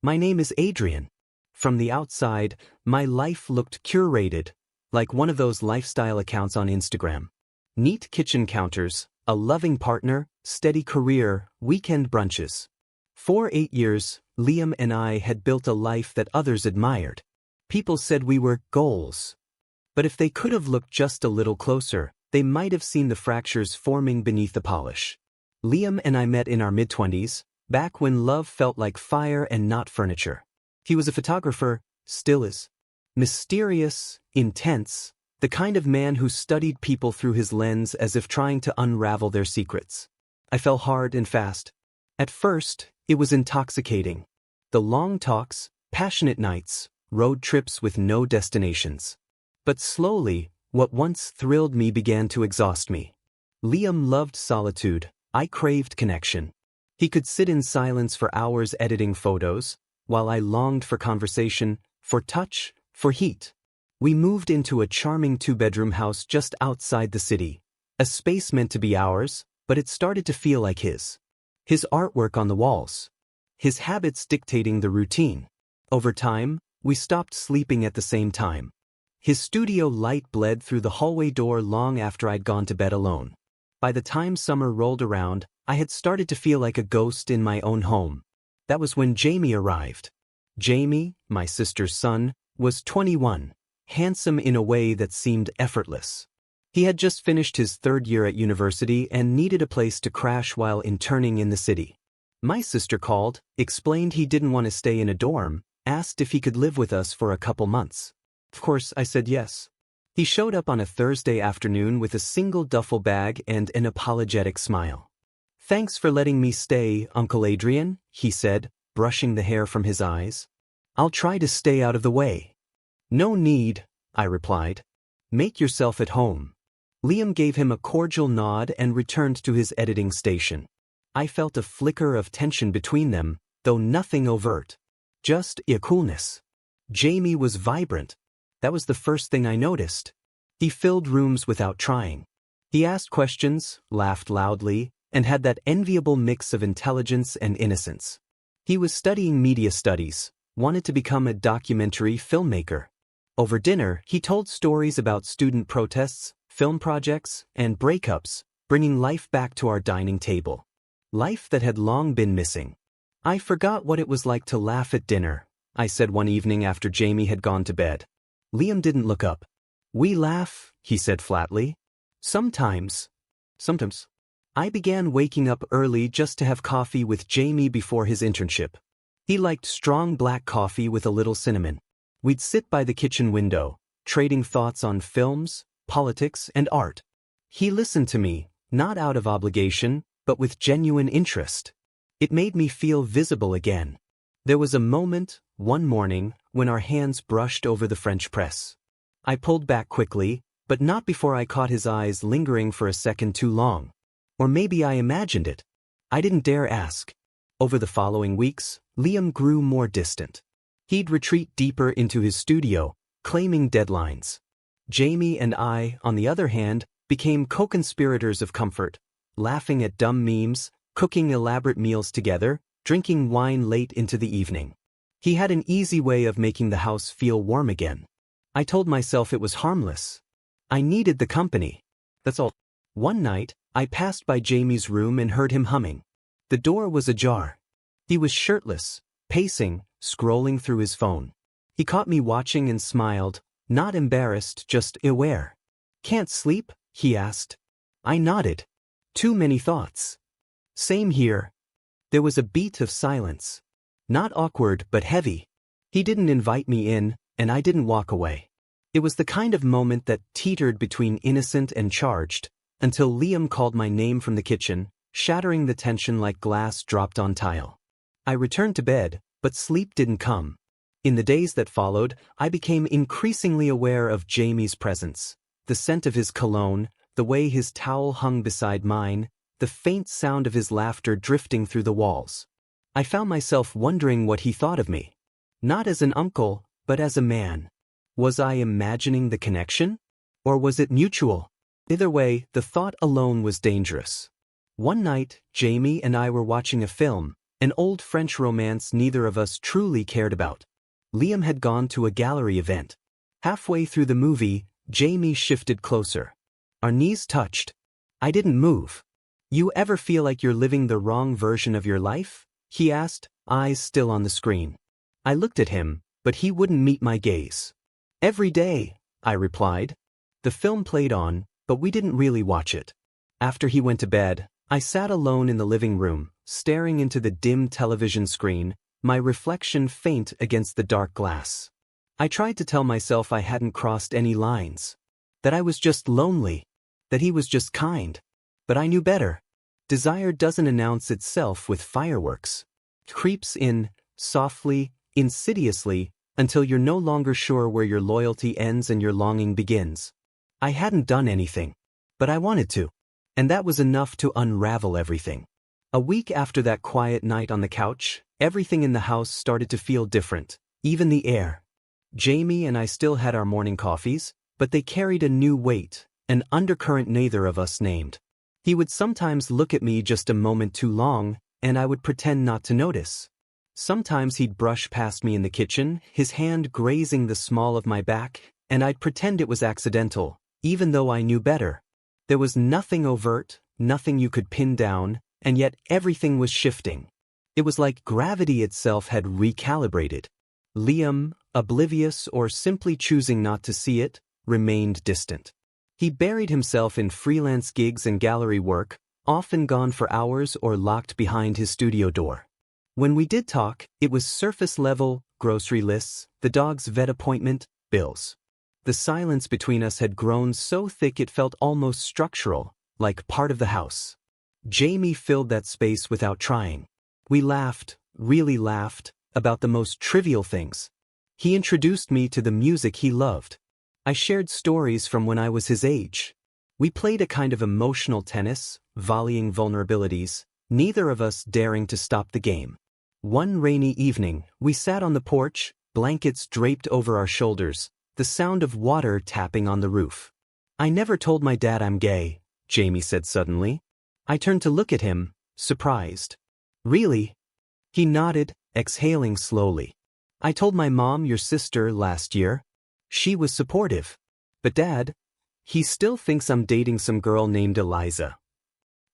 My name is Adrian. From the outside, my life looked curated, like one of those lifestyle accounts on Instagram. Neat kitchen counters, a loving partner, steady career, weekend brunches. For 8 years, Liam and I had built a life that others admired. People said we were goals. But if they could have looked just a little closer, they might have seen the fractures forming beneath the polish. Liam and I met in our mid-20s, back when love felt like fire and not furniture. He was a photographer, still is. Mysterious, intense, the kind of man who studied people through his lens as if trying to unravel their secrets. I fell hard and fast. At first, it was intoxicating. The long talks, passionate nights, road trips with no destinations. But slowly, what once thrilled me began to exhaust me. Liam loved solitude, I craved connection. He could sit in silence for hours editing photos, while I longed for conversation, for touch, for heat. We moved into a charming 2-bedroom house just outside the city, a space meant to be ours, but it started to feel like his. His artwork on the walls. His habits dictating the routine. Over time, we stopped sleeping at the same time. His studio light bled through the hallway door long after I'd gone to bed alone. By the time summer rolled around, I had started to feel like a ghost in my own home. That was when Jamie arrived. Jamie, my sister's son, was 21, handsome in a way that seemed effortless. He had just finished his 3rd year at university and needed a place to crash while interning in the city. My sister called, explained he didn't want to stay in a dorm, asked if he could live with us for a couple months. Of course, I said yes. He showed up on a Thursday afternoon with a single duffel bag and an apologetic smile. "Thanks for letting me stay, Uncle Adrian," he said, brushing the hair from his eyes. "I'll try to stay out of the way." "No need," I replied. "Make yourself at home." Liam gave him a cordial nod and returned to his editing station. I felt a flicker of tension between them, though nothing overt. Just a coolness. Jamie was vibrant. That was the first thing I noticed. He filled rooms without trying. He asked questions, laughed loudly, and had that enviable mix of intelligence and innocence. He was studying media studies, wanted to become a documentary filmmaker. Over dinner, he told stories about student protests, film projects, and breakups, bringing life back to our dining table. Life that had long been missing. "I forgot what it was like to laugh at dinner," I said one evening after Jamie had gone to bed. Liam didn't look up. "We laugh," he said flatly. Sometimes. I began waking up early just to have coffee with Jamie before his internship. He liked strong black coffee with a little cinnamon. We'd sit by the kitchen window, trading thoughts on films, politics, and art. He listened to me, not out of obligation, but with genuine interest. It made me feel visible again. There was a moment, one morning, when our hands brushed over the French press. I pulled back quickly, but not before I caught his eyes lingering for a second too long. Or maybe I imagined it. I didn't dare ask. Over the following weeks, Liam grew more distant. He'd retreat deeper into his studio, claiming deadlines. Jamie and I, on the other hand, became co-conspirators of comfort, laughing at dumb memes, cooking elaborate meals together, drinking wine late into the evening. He had an easy way of making the house feel warm again. I told myself it was harmless. I needed the company. That's all. One night, I passed by Jamie's room and heard him humming. The door was ajar. He was shirtless, pacing, scrolling through his phone. He caught me watching and smiled, not embarrassed, just aware. "Can't sleep?" he asked. I nodded. "Too many thoughts." "Same here." There was a beat of silence. Not awkward, but heavy. He didn't invite me in, and I didn't walk away. It was the kind of moment that teetered between innocent and charged, until Liam called my name from the kitchen, shattering the tension like glass dropped on tile. I returned to bed, but sleep didn't come. In the days that followed, I became increasingly aware of Jamie's presence. The scent of his cologne, the way his towel hung beside mine, the faint sound of his laughter drifting through the walls. I found myself wondering what he thought of me. Not as an uncle, but as a man. Was I imagining the connection? Or was it mutual? Either way, the thought alone was dangerous. One night, Jamie and I were watching a film, An old French romance neither of us truly cared about. Liam had gone to a gallery event. Halfway through the movie, Jamie shifted closer. Our knees touched. I didn't move. You ever feel like you're living the wrong version of your life? He asked, eyes still on the screen. I looked at him, but he wouldn't meet my gaze. Every day, I replied. The film played on, but we didn't really watch it. After he went to bed, I sat alone in the living room, staring into the dim television screen, my reflection faint against the dark glass. I tried to tell myself I hadn't crossed any lines, that I was just lonely, that he was just kind. But I knew better. Desire doesn't announce itself with fireworks. It creeps in, softly, insidiously, until you're no longer sure where your loyalty ends and your longing begins. I hadn't done anything, but I wanted to. And that was enough to unravel everything. A week after that quiet night on the couch, everything in the house started to feel different, even the air. Jamie and I still had our morning coffees, but they carried a new weight, an undercurrent neither of us named. He would sometimes look at me just a moment too long, and I would pretend not to notice. Sometimes he'd brush past me in the kitchen, his hand grazing the small of my back, and I'd pretend it was accidental, even though I knew better. There was nothing overt, nothing you could pin down, and yet everything was shifting. It was like gravity itself had recalibrated. Liam, oblivious or simply choosing not to see it, remained distant. He buried himself in freelance gigs and gallery work, often gone for hours or locked behind his studio door. When we did talk, it was surface level, grocery lists, the dog's vet appointment, bills. The silence between us had grown so thick it felt almost structural, like part of the house. Jamie filled that space without trying. We laughed, really laughed, about the most trivial things. He introduced me to the music he loved. I shared stories from when I was his age. We played a kind of emotional tennis, volleying vulnerabilities, neither of us daring to stop the game. One rainy evening, we sat on the porch, blankets draped over our shoulders, the sound of water tapping on the roof. I never told my dad I'm gay, Jamie said suddenly. I turned to look at him, surprised. Really? He nodded, exhaling slowly. I told my mom, your sister, last year. She was supportive. But Dad, he still thinks I'm dating some girl named Eliza.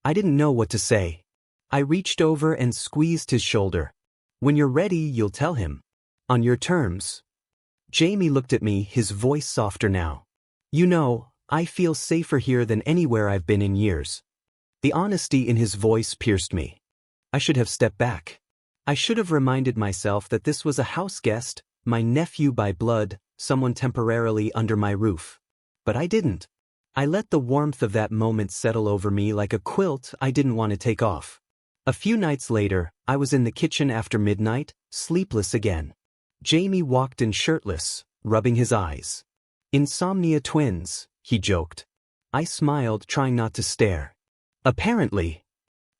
I didn't know what to say. I reached over and squeezed his shoulder. When you're ready, you'll tell him. On your terms. Jamie looked at me, his voice softer now. You know, I feel safer here than anywhere I've been in years. The honesty in his voice pierced me. I should have stepped back. I should have reminded myself that this was a house guest, my nephew by blood, someone temporarily under my roof. But I didn't. I let the warmth of that moment settle over me like a quilt I didn't want to take off. A few nights later, I was in the kitchen after midnight, sleepless again. Jamie walked in shirtless, rubbing his eyes. Insomnia twins, he joked. I smiled, trying not to stare. Apparently.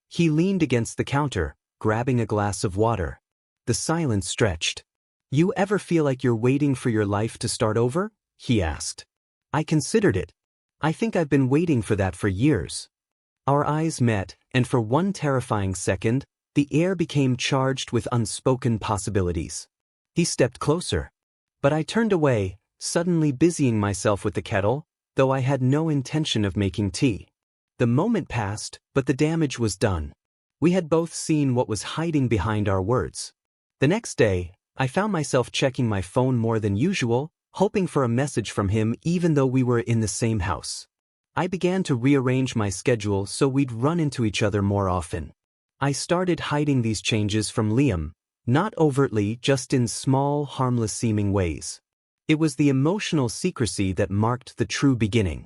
He leaned against the counter, grabbing a glass of water. The silence stretched. You ever feel like you're waiting for your life to start over? He asked. I considered it. I think I've been waiting for that for years. Our eyes met, and for one terrifying second, the air became charged with unspoken possibilities. He stepped closer. But I turned away, suddenly busying myself with the kettle, though I had no intention of making tea. The moment passed, but the damage was done. We had both seen what was hiding behind our words. The next day, I found myself checking my phone more than usual, hoping for a message from him even though we were in the same house. I began to rearrange my schedule so we'd run into each other more often. I started hiding these changes from Liam, not overtly, just in small, harmless-seeming ways. It was the emotional secrecy that marked the true beginning.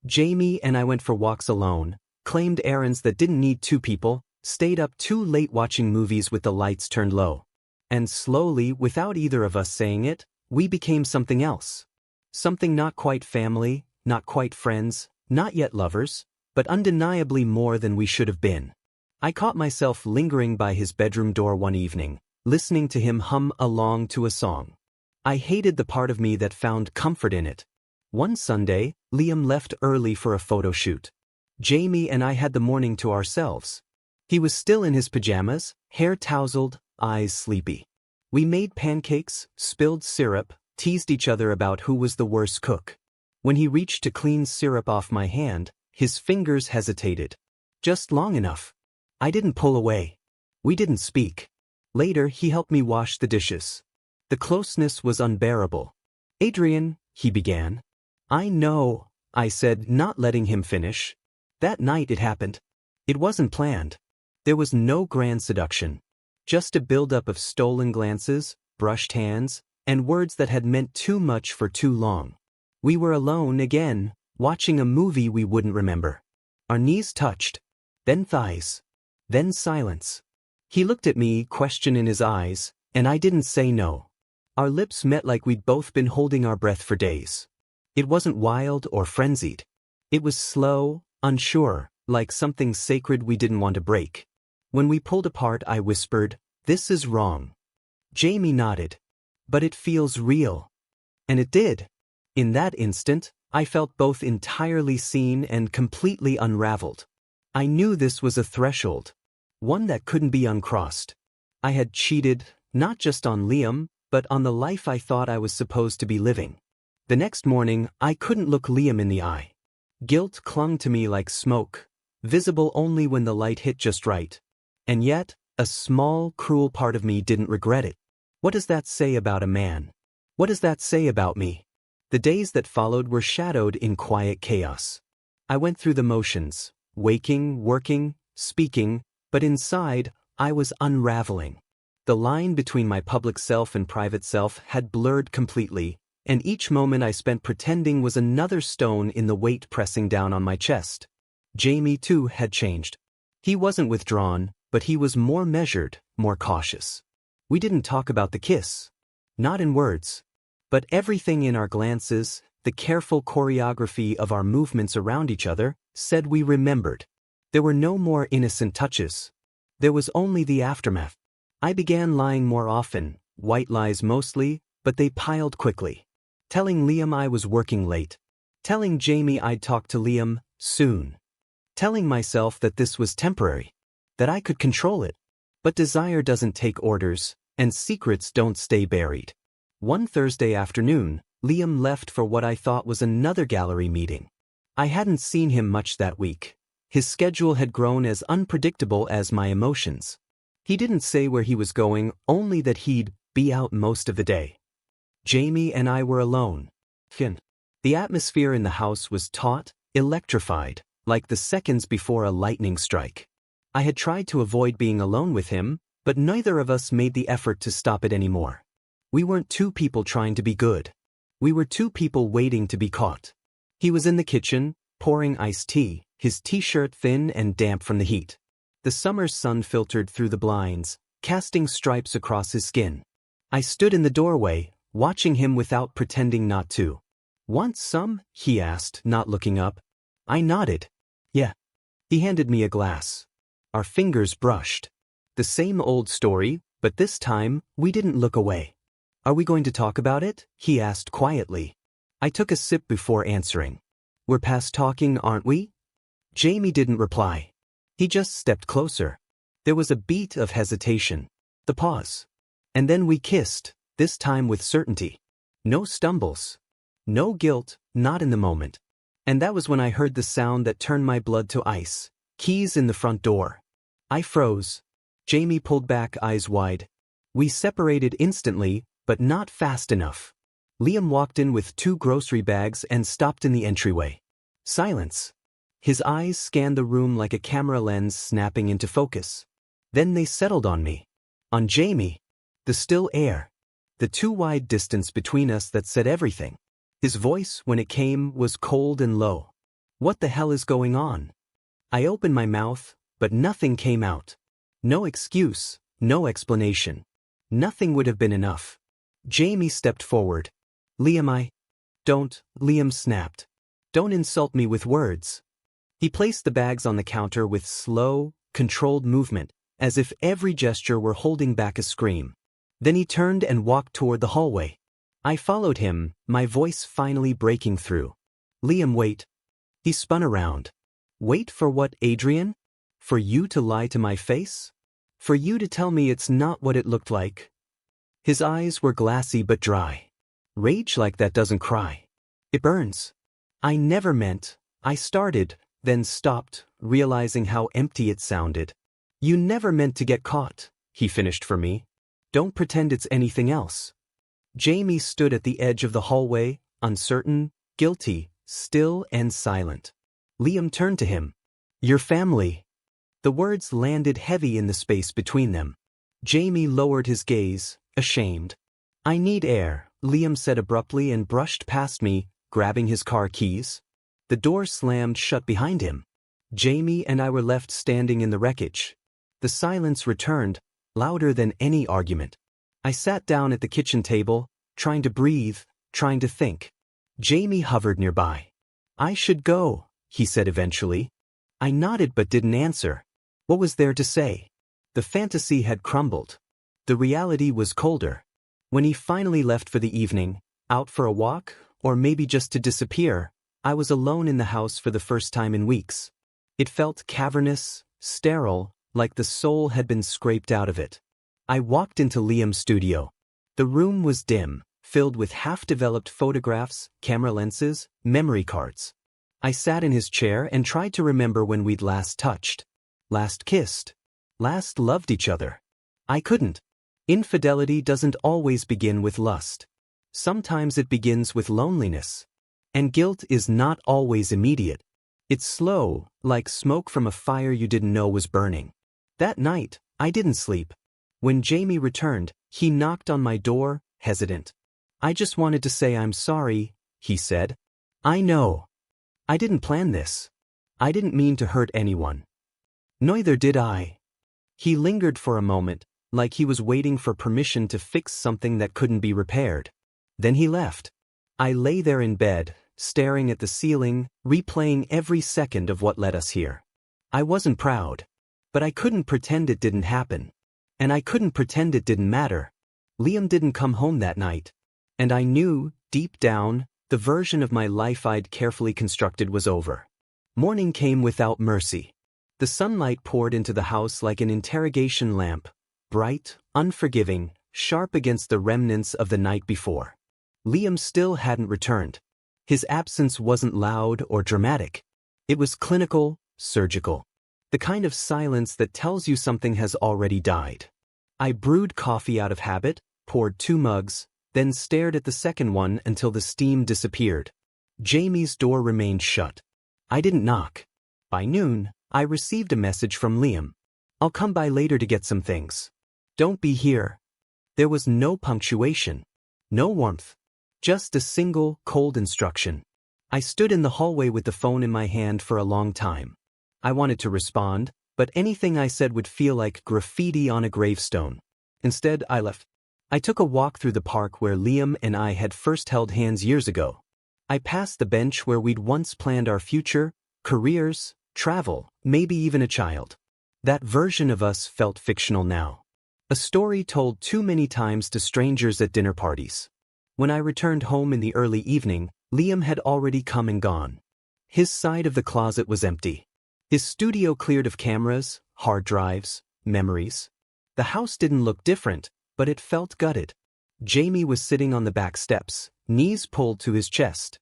Jamie and I went for walks alone, claimed errands that didn't need two people, stayed up too late watching movies with the lights turned low. And slowly, without either of us saying it, we became something else. Something not quite family, not quite friends, not yet lovers, but undeniably more than we should have been. I caught myself lingering by his bedroom door one evening, listening to him hum along to a song. I hated the part of me that found comfort in it. One Sunday, Liam left early for a photo shoot. Jamie and I had the morning to ourselves. He was still in his pajamas, hair tousled, eyes sleepy. We made pancakes, spilled syrup, teased each other about who was the worse cook. When he reached to clean syrup off my hand, his fingers hesitated. Just long enough. I didn't pull away. We didn't speak. Later, he helped me wash the dishes. The closeness was unbearable. "Adrian," he began. "I know," I said, not letting him finish. That night it happened. It wasn't planned. There was no grand seduction. Just a buildup of stolen glances, brushed hands, and words that had meant too much for too long. We were alone again, watching a movie we wouldn't remember. Our knees touched. Then thighs. Then silence. He looked at me, question in his eyes, and I didn't say no. Our lips met like we'd both been holding our breath for days. It wasn't wild or frenzied. It was slow, unsure, like something sacred we didn't want to break. When we pulled apart, I whispered, "This is wrong." Jamie nodded. "But it feels real." And it did. In that instant, I felt both entirely seen and completely unraveled. I knew this was a threshold. One that couldn't be uncrossed. I had cheated, not just on Liam, but on the life I thought I was supposed to be living. The next morning, I couldn't look Liam in the eye. Guilt clung to me like smoke, visible only when the light hit just right. And yet, a small, cruel part of me didn't regret it. What does that say about a man? What does that say about me? The days that followed were shadowed in quiet chaos. I went through the motions, waking, working, speaking, but inside, I was unraveling. The line between my public self and private self had blurred completely, and each moment I spent pretending was another stone in the weight pressing down on my chest. Jamie, too, had changed. He wasn't withdrawn, but he was more measured, more cautious. We didn't talk about the kiss. Not in words. But everything in our glances, the careful choreography of our movements around each other, said we remembered. There were no more innocent touches. There was only the aftermath. I began lying more often, white lies mostly, but they piled quickly. Telling Liam I was working late. Telling Jamie I'd talk to Liam soon. Telling myself that this was temporary. That I could control it. But desire doesn't take orders, and secrets don't stay buried. One Thursday afternoon, Liam left for what I thought was another gallery meeting. I hadn't seen him much that week. His schedule had grown as unpredictable as my emotions. He didn't say where he was going, only that he'd be out most of the day. Jamie and I were alone. The atmosphere in the house was taut, electrified, like the seconds before a lightning strike. I had tried to avoid being alone with him, but neither of us made the effort to stop it anymore. We weren't two people trying to be good. We were two people waiting to be caught. He was in the kitchen, pouring iced tea, his t-shirt thin and damp from the heat. The summer sun filtered through the blinds, casting stripes across his skin. I stood in the doorway, watching him without pretending not to. "Want some?" he asked, not looking up. I nodded. "Yeah." He handed me a glass. Our fingers brushed. The same old story, but this time, we didn't look away. "Are we going to talk about it?" he asked quietly. I took a sip before answering. "We're past talking, aren't we?" Jamie didn't reply. He just stepped closer. There was a beat of hesitation. The pause. And then we kissed, this time with certainty. No stumbles. No guilt, not in the moment. And that was when I heard the sound that turned my blood to ice. Keys in the front door. I froze. Jamie pulled back, eyes wide. We separated instantly, but not fast enough. Liam walked in with 2 grocery bags and stopped in the entryway. Silence. His eyes scanned the room like a camera lens snapping into focus. Then they settled on me. On Jamie. The still air. The too wide distance between us that said everything. His voice, when it came, was cold and low. "What the hell is going on?" I opened my mouth, but nothing came out. No excuse, no explanation. Nothing would have been enough. Jamie stepped forward. "Liam, Don't," Liam snapped. "Don't insult me with words." He placed the bags on the counter with slow, controlled movement, as if every gesture were holding back a scream. Then he turned and walked toward the hallway. I followed him, my voice finally breaking through. "Liam, wait." He spun around. "Wait for what, Adrian?" For you to lie to my face? For you to tell me it's not what it looked like? His eyes were glassy but dry. Rage like that doesn't cry. It burns. I never meant. I started, then stopped, realizing how empty it sounded. You never meant to get caught, he finished for me. Don't pretend it's anything else. Jamie stood at the edge of the hallway, uncertain, guilty, still and silent. Liam turned to him. Your family. The words landed heavy in the space between them. Jamie lowered his gaze, ashamed. I need air, Liam said abruptly and brushed past me, grabbing his car keys. The door slammed shut behind him. Jamie and I were left standing in the wreckage. The silence returned, louder than any argument. I sat down at the kitchen table, trying to breathe, trying to think. Jamie hovered nearby. I should go, he said eventually. I nodded but didn't answer. What was there to say? The fantasy had crumbled. The reality was colder. When he finally left for the evening, out for a walk, or maybe just to disappear, I was alone in the house for the first time in weeks. It felt cavernous, sterile, like the soul had been scraped out of it. I walked into Liam's studio. The room was dim, filled with half-developed photographs, camera lenses, memory cards. I sat in his chair and tried to remember when we'd last touched, last kissed, last loved each other. I couldn't. Infidelity doesn't always begin with lust. Sometimes it begins with loneliness. And guilt is not always immediate. It's slow, like smoke from a fire you didn't know was burning. That night, I didn't sleep. When Jamie returned, he knocked on my door, hesitant. I just wanted to say I'm sorry, he said. I know. I didn't plan this. I didn't mean to hurt anyone. Neither did I. He lingered for a moment, like he was waiting for permission to fix something that couldn't be repaired. Then he left. I lay there in bed, staring at the ceiling, replaying every second of what led us here. I wasn't proud. But I couldn't pretend it didn't happen. And I couldn't pretend it didn't matter. Liam didn't come home that night. And I knew, deep down, the version of my life I'd carefully constructed was over. Morning came without mercy. The sunlight poured into the house like an interrogation lamp, bright, unforgiving, sharp against the remnants of the night before. Liam still hadn't returned. His absence wasn't loud or dramatic. It was clinical, surgical. The kind of silence that tells you something has already died. I brewed coffee out of habit, poured 2 mugs, then stared at the second one until the steam disappeared. Jamie's door remained shut. I didn't knock. By noon, I received a message from Liam. I'll come by later to get some things. Don't be here. There was no punctuation. No warmth. Just a single, cold instruction. I stood in the hallway with the phone in my hand for a long time. I wanted to respond, but anything I said would feel like graffiti on a gravestone. Instead, I left. I took a walk through the park where Liam and I had first held hands years ago. I passed the bench where we'd once planned our future, careers, travel, maybe even a child. That version of us felt fictional now. A story told too many times to strangers at dinner parties. When I returned home in the early evening, Liam had already come and gone. His side of the closet was empty. His studio cleared of cameras, hard drives, memories. The house didn't look different, but it felt gutted. Jamie was sitting on the back steps, knees pulled to his chest.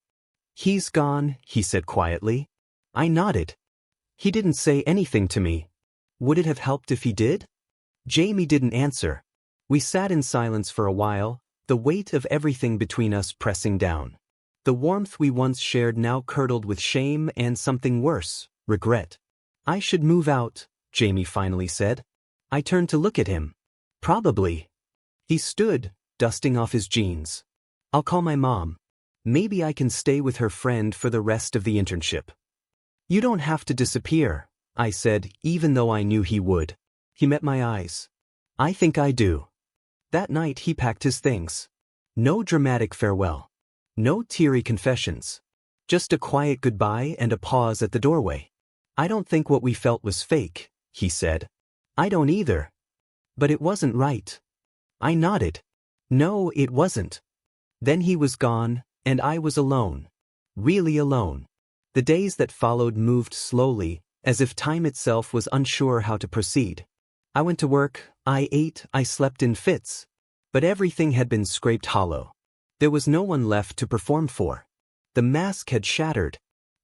He's gone, he said quietly. I nodded. He didn't say anything to me. Would it have helped if he did? Jamie didn't answer. We sat in silence for a while, the weight of everything between us pressing down. The warmth we once shared now curdled with shame and something worse, regret. I should move out, Jamie finally said. I turned to look at him. Probably. He stood, dusting off his jeans. I'll call my mom. Maybe I can stay with her friend for the rest of the internship. You don't have to disappear, I said, even though I knew he would. He met my eyes. I think I do. That night he packed his things. No dramatic farewell. No teary confessions. Just a quiet goodbye and a pause at the doorway. I don't think what we felt was fake, he said. I don't either. But it wasn't right. I nodded. No, it wasn't. Then he was gone, and I was alone. Really alone. The days that followed moved slowly, as if time itself was unsure how to proceed. I went to work, I ate, I slept in fits. But everything had been scraped hollow. There was no one left to perform for. The mask had shattered.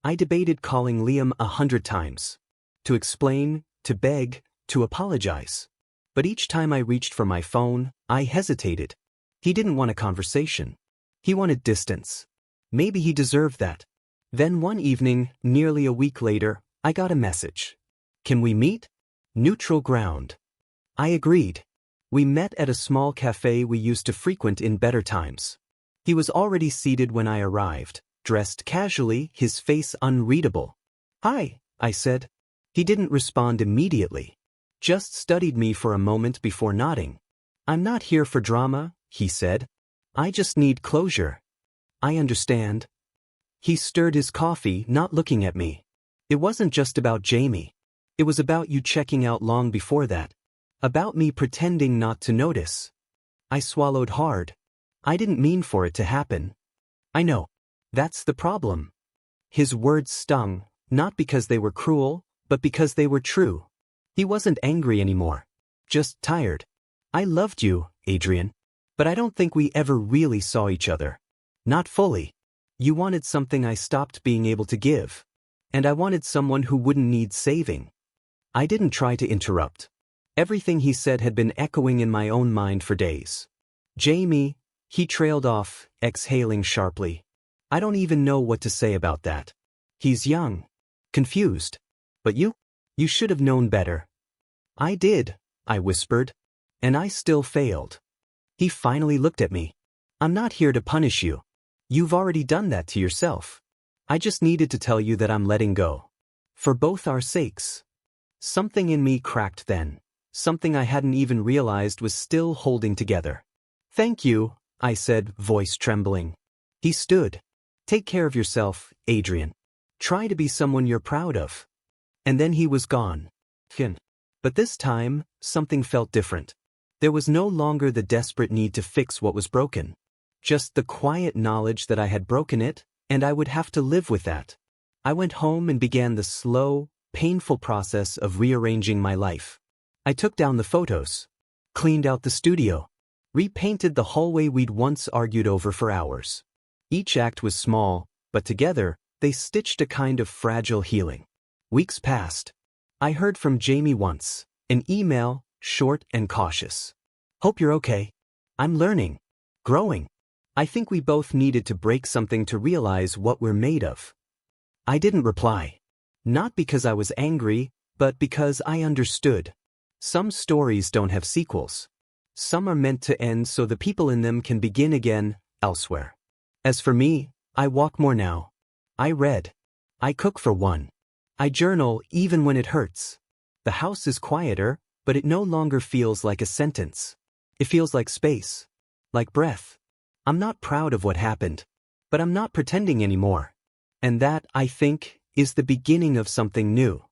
I debated calling Liam 100 times. To explain, to beg, to apologize. But each time I reached for my phone, I hesitated. He didn't want a conversation. He wanted distance. Maybe he deserved that. Then one evening, nearly a week later, I got a message. Can we meet? Neutral ground. I agreed. We met at a small cafe we used to frequent in better times. He was already seated when I arrived, dressed casually, his face unreadable. Hi, I said. He didn't respond immediately. Just studied me for a moment before nodding. I'm not here for drama, he said. I just need closure. I understand. He stirred his coffee, not looking at me. It wasn't just about Jamie. It was about you checking out long before that. About me pretending not to notice. I swallowed hard. I didn't mean for it to happen. I know. That's the problem. His words stung, not because they were cruel, but because they were true. He wasn't angry anymore. Just tired. I loved you, Adrian. But I don't think we ever really saw each other. Not fully. You wanted something I stopped being able to give. And I wanted someone who wouldn't need saving. I didn't try to interrupt. Everything he said had been echoing in my own mind for days. Jamie, he trailed off, exhaling sharply. I don't even know what to say about that. He's young. Confused. But you should have known better. I did, I whispered. And I still failed. He finally looked at me. I'm not here to punish you. You've already done that to yourself. I just needed to tell you that I'm letting go. For both our sakes. Something in me cracked then. Something I hadn't even realized was still holding together. Thank you, I said, voice trembling. He stood. Take care of yourself, Adrian. Try to be someone you're proud of. And then he was gone. But this time, something felt different. There was no longer the desperate need to fix what was broken. Just the quiet knowledge that I had broken it, and I would have to live with that. I went home and began the slow, painful process of rearranging my life. I took down the photos, cleaned out the studio, repainted the hallway we'd once argued over for hours. Each act was small, but together, they stitched a kind of fragile healing. Weeks passed. I heard from Jamie once, an email, short and cautious. Hope you're okay. I'm learning. Growing. I think we both needed to break something to realize what we're made of. I didn't reply. Not because I was angry, but because I understood. Some stories don't have sequels. Some are meant to end so the people in them can begin again, elsewhere. As for me, I walk more now. I read. I cook for one. I journal even when it hurts. The house is quieter, but it no longer feels like a sentence. It feels like space. Like breath. I'm not proud of what happened. But I'm not pretending anymore. And that, I think, is the beginning of something new.